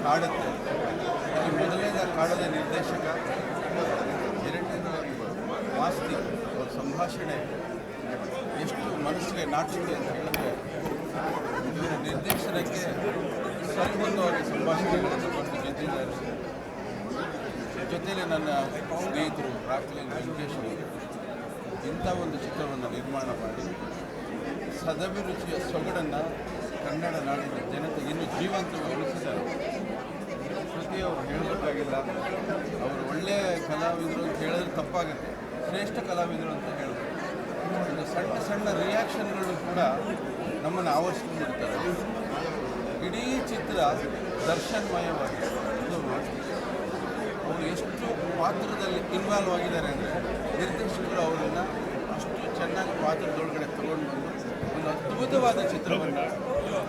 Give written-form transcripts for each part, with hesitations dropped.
ಕಾಡುತ್ತೆ. ಇಲ್ಲಿ ಮೊದಲನೇದಾಗಿ ಕಾಡೋದೇ ನಿರ್ದೇಶಕ, ಎರಡನೇದಾಗಿ ಮಾಸ್ತಿ ಅವ್ರ ಸಂಭಾಷಣೆ ಎಷ್ಟು ಮನಸ್ಸಿಗೆ ನಾಟಿದೆ ಅಂತ ಹೇಳಿದ್ರೆ ಇವರು ನಿರ್ದೇಶನಕ್ಕೆ ಸಂಬಂಧವಾಗಿ ಸಂಭಾಷಣೆಗಳನ್ನು ಬಂದು ಗೆದ್ದಿದ್ದಾರೆ. ಜೊತೆಯಲ್ಲಿ ನನ್ನ ಸ್ನೇಹಿತರು ರಾಕ್ಲಿನ್ ವೆಂಕಟೇಶ್ ಅವರು ಇಂಥ ಒಂದು ಚಿತ್ರವನ್ನು ನಿರ್ಮಾಣ ಮಾಡಿ ಸದಭಿರುಚಿಯ ಸೊಗಡನ್ನು ಕನ್ನಡ ನಾಡಿನ ಜನತೆಗೆ ಇನ್ನೂ ಜೀವಂತಗೊಳಿಸಿದ್ದಾರೆ. ಶ್ರುತಿಯವರು ಹೇಳಬೇಕಾಗಿಲ್ಲ, ಅವರು ಒಳ್ಳೆಯ ಕಲಾವಿದರು ಅಂತ ಹೇಳಿದ್ರೆ ತಪ್ಪಾಗುತ್ತೆ, ಶ್ರೇಷ್ಠ ಕಲಾವಿದರು ಅಂತ ಹೇಳಬೇಕು. ಒಂದು ಸಣ್ಣ ಸಣ್ಣ ರಿಯಾಕ್ಷನ್ಗಳು ಕೂಡ ನಮ್ಮನ್ನು ಆವರಿಸ್ಕೊಂಡಿರ್ತಾರೆ. ಇಡೀ ಚಿತ್ರ ದರ್ಶನ್ಮಯವಾಗಿದೆ. ಅವರು ಎಷ್ಟು ಪಾತ್ರದಲ್ಲಿ ಇನ್ವಾಲ್ವ್ ಆಗಿದ್ದಾರೆ ಅಂದರೆ ನಿರ್ದೇಶಕರು ಅವರನ್ನು ಅಷ್ಟು ಚೆನ್ನಾಗಿ ಪಾತ್ರದೊಳಗಡೆ ತಗೊಂಡು ಬಂದು ಒಂದು ಅದ್ಭುತವಾದ ಚಿತ್ರವನ್ನು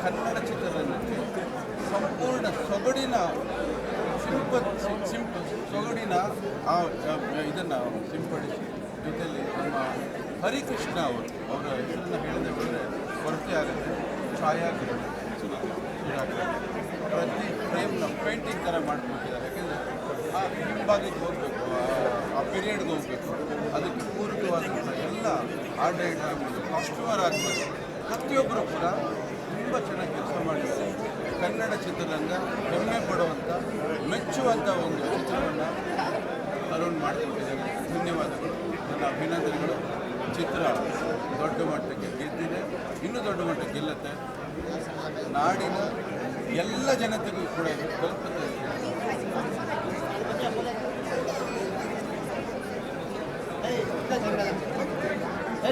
ಕನ್ನಡ ಚಿತ್ರರಂಗಕ್ಕೆ ಸಂಪೂರ್ಣ ಸೊಗಡಿನ ಸೊಗಡಿನ ಇದನ್ನು ಸಿಂಪಡಿಸಿ ಜೊತೆಯಲ್ಲಿ ನಮ್ಮ ಹರಿಕೃಷ್ಣ ಅವರ ಹೆಸರನ್ನು ಹೇಳದೆ ಹೋದರೆ ಕೊರತೆ ಆಗುತ್ತೆ. ಛಾಯಾಗ್ರಹಣ ಪ್ರತಿ ಫ್ರೇಮ್ನ ಪೇಂಟಿಂಗ್ ಥರ ಮಾಡಿಕೊಟ್ಟಿದ್ದಾರೆ. ಯಾಕೆಂದರೆ ಆ ಹಿಂಭಾಗಕ್ಕೆ ಹೋಗಬೇಕು, ಆ ಪೀರಿಯಡ್ಗೆ ಹೋಗಬೇಕು, ಅದಕ್ಕೆ ಪೂರಕವಾದಂಥ ಎಲ್ಲ ಆರ್ಡೈಟ್ ಆಗ್ಬೋದು, ಕಾಸ್ಟ್ಯೂಮರ್ ಆಗ್ಬೋದು, ಪ್ರತಿಯೊಬ್ಬರು ಕೂಡ ತುಂಬ ಚೆನ್ನಾಗಿ ಕೆಲಸ ಮಾಡಿದ್ದಾರೆ. ಕನ್ನಡ ಚಿತ್ರರಂಗ ಹೆಮ್ಮೆ ಪಡುವಂಥ ಮೆಚ್ಚುವಂಥ ಒಂದು ಚಿತ್ರವನ್ನು ಅರುಣ್ ಮಾಡಿಕೊಟ್ಟಿದ್ದಾರೆ. ಧನ್ಯವಾದಗಳು, ನನ್ನ ಅಭಿನಂದನೆಗಳು. ಚಿತ್ರ ದೊಡ್ಡ ಮಟ್ಟಕ್ಕೆ ಗೆದ್ದಿದೆ, ಇನ್ನೂ ದೊಡ್ಡ ಮಟ್ಟಕ್ಕೆ ಗೆಲ್ಲುತ್ತೆ. ನಾಡಿನ ಎಲ್ಲ ಜನತೆಗೂ ಕೂಡ ತಲುಪುತ್ತೆ. Hey,